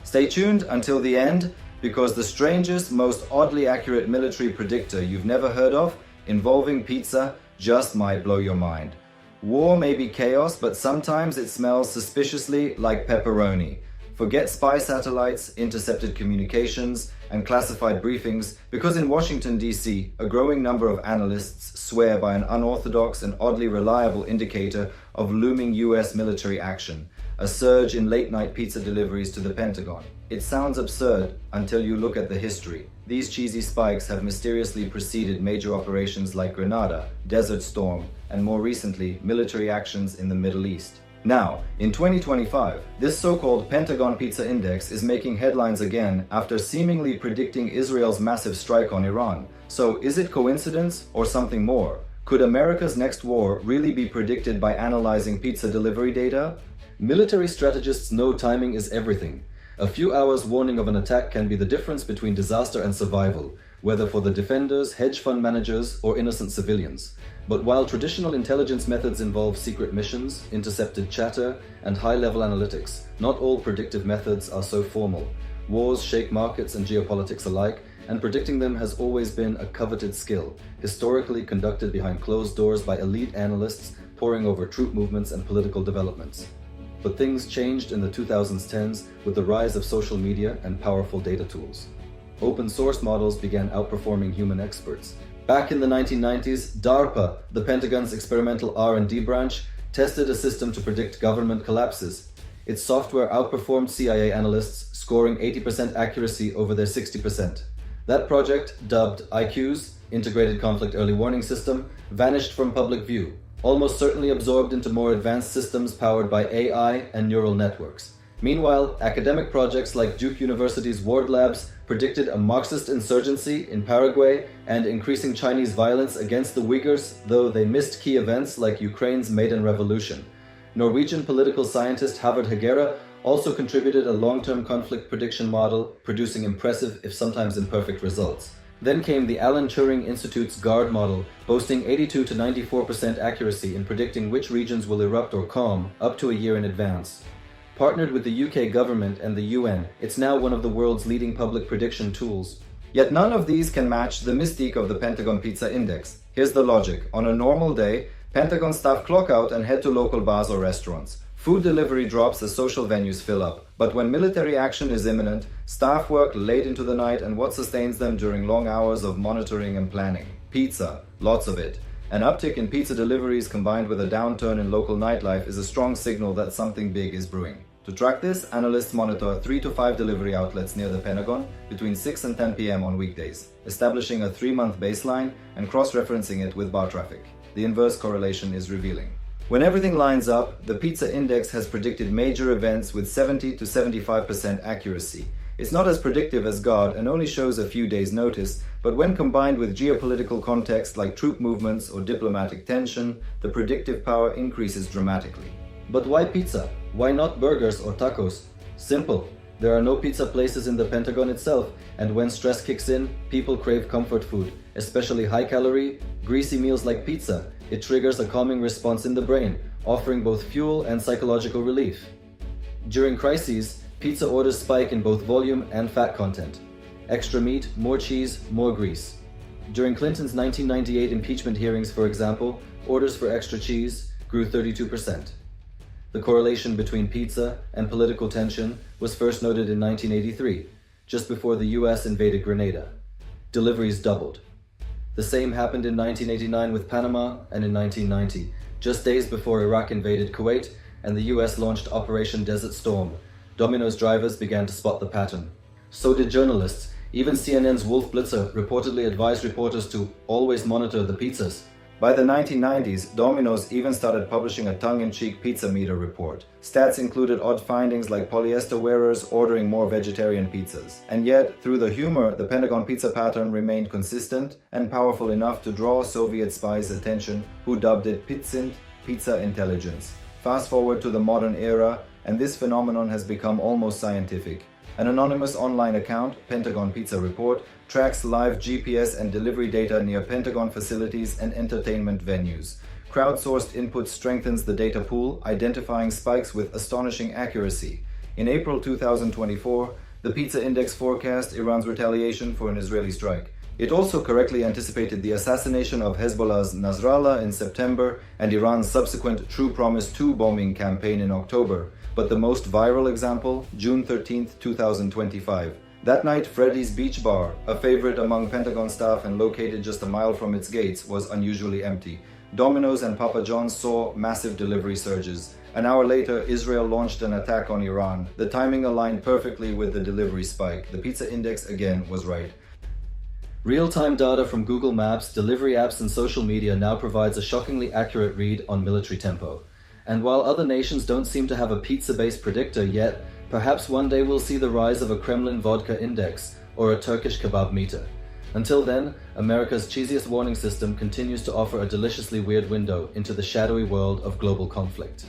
Stay tuned until the end, because the strangest, most oddly accurate military predictor you've never heard of, involving pizza, just might blow your mind. War may be chaos, but sometimes it smells suspiciously like pepperoni. Forget spy satellites, intercepted communications, and classified briefings, because in Washington, D.C., a growing number of analysts swear by an unorthodox and oddly reliable indicator of looming U.S. military action: a surge in late-night pizza deliveries to the Pentagon. It sounds absurd until you look at the history. These cheesy spikes have mysteriously preceded major operations like Grenada, Desert Storm, and more recently, military actions in the Middle East. Now, in 2025, this so-called Pentagon Pizza Index is making headlines again after seemingly predicting Israel's massive strike on Iran. So, is it coincidence or something more? Could America's next war really be predicted by analyzing pizza delivery data? Military strategists know timing is everything. A few hours warning of an attack can be the difference between disaster and survival, whether for the defenders, hedge fund managers, or innocent civilians. But while traditional intelligence methods involve secret missions, intercepted chatter, and high-level analytics, not all predictive methods are so formal. Wars shake markets and geopolitics alike, and predicting them has always been a coveted skill, historically conducted behind closed doors by elite analysts poring over troop movements and political developments. But things changed in the 2010s with the rise of social media and powerful data tools. Open source models began outperforming human experts. Back in the 1990s, DARPA, the Pentagon's experimental R&D branch, tested a system to predict government collapses. Its software outperformed CIA analysts, scoring 80% accuracy over their 60%. That project, dubbed IQ's, Integrated Conflict Early Warning System, vanished from public view, almost certainly absorbed into more advanced systems powered by AI and neural networks. Meanwhile, academic projects like Duke University's Ward Labs predicted a Marxist insurgency in Paraguay and increasing Chinese violence against the Uyghurs, though they missed key events like Ukraine's Maidan Revolution. Norwegian political scientist Havard Hegera also contributed a long-term conflict prediction model, producing impressive, if sometimes imperfect, results. Then came the Alan Turing Institute's GARD model, boasting 82 to 94% accuracy in predicting which regions will erupt or calm up to a year in advance. Partnered with the UK government and the UN, it's now one of the world's leading public prediction tools. Yet none of these can match the mystique of the Pentagon Pizza Index. Here's the logic. On a normal day, Pentagon staff clock out and head to local bars or restaurants. Food delivery drops as social venues fill up. But when military action is imminent, staff work late into the night, and what sustains them during long hours of monitoring and planning? Pizza. Lots of it. An uptick in pizza deliveries combined with a downturn in local nightlife is a strong signal that something big is brewing. To track this, analysts monitor 3 to 5 delivery outlets near the Pentagon between 6 and 10 p.m. on weekdays, establishing a 3-month baseline and cross-referencing it with bar traffic. The inverse correlation is revealing. When everything lines up, the Pizza Index has predicted major events with 70 to 75% accuracy. It's not as predictive as GARD and only shows a few days' notice, but when combined with geopolitical context like troop movements or diplomatic tension, the predictive power increases dramatically. But why pizza? Why not burgers or tacos? Simple. There are no pizza places in the Pentagon itself, and when stress kicks in, people crave comfort food, especially high-calorie, greasy meals like pizza. It triggers a calming response in the brain, offering both fuel and psychological relief. During crises, pizza orders spike in both volume and fat content. Extra meat, more cheese, more grease. During Clinton's 1998 impeachment hearings, for example, orders for extra cheese grew 32%. The correlation between pizza and political tension was first noted in 1983, just before the US invaded Grenada. Deliveries doubled. The same happened in 1989 with Panama and in 1990, just days before Iraq invaded Kuwait and the US launched Operation Desert Storm. Domino's drivers began to spot the pattern. So did journalists. Even CNN's Wolf Blitzer reportedly advised reporters to always monitor the pizzas. By the 1990s, Domino's even started publishing a tongue-in-cheek pizza meter report. Stats included odd findings like polyester wearers ordering more vegetarian pizzas. And yet, through the humor, the Pentagon pizza pattern remained consistent and powerful enough to draw Soviet spies' attention, who dubbed it PITSINT, pizza intelligence. Fast forward to the modern era, and this phenomenon has become almost scientific. An anonymous online account, Pentagon Pizza Report, tracks live GPS and delivery data near Pentagon facilities and entertainment venues. Crowdsourced input strengthens the data pool, identifying spikes with astonishing accuracy. In April 2024, the Pizza Index forecast Iran's retaliation for an Israeli strike. It also correctly anticipated the assassination of Hezbollah's Nasrallah in September and Iran's subsequent True Promise 2 bombing campaign in October. But the most viral example, June 13, 2025. That night, Freddy's Beach Bar, a favorite among Pentagon staff and located just a mile from its gates, was unusually empty. Domino's and Papa John's saw massive delivery surges. An hour later, Israel launched an attack on Iran. The timing aligned perfectly with the delivery spike. The Pizza Index again was right. Real-time data from Google Maps, delivery apps and social media now provides a shockingly accurate read on military tempo. And while other nations don't seem to have a pizza-based predictor yet, perhaps one day we'll see the rise of a Kremlin vodka index or a Turkish kebab meter. Until then, America's cheesiest warning system continues to offer a deliciously weird window into the shadowy world of global conflict.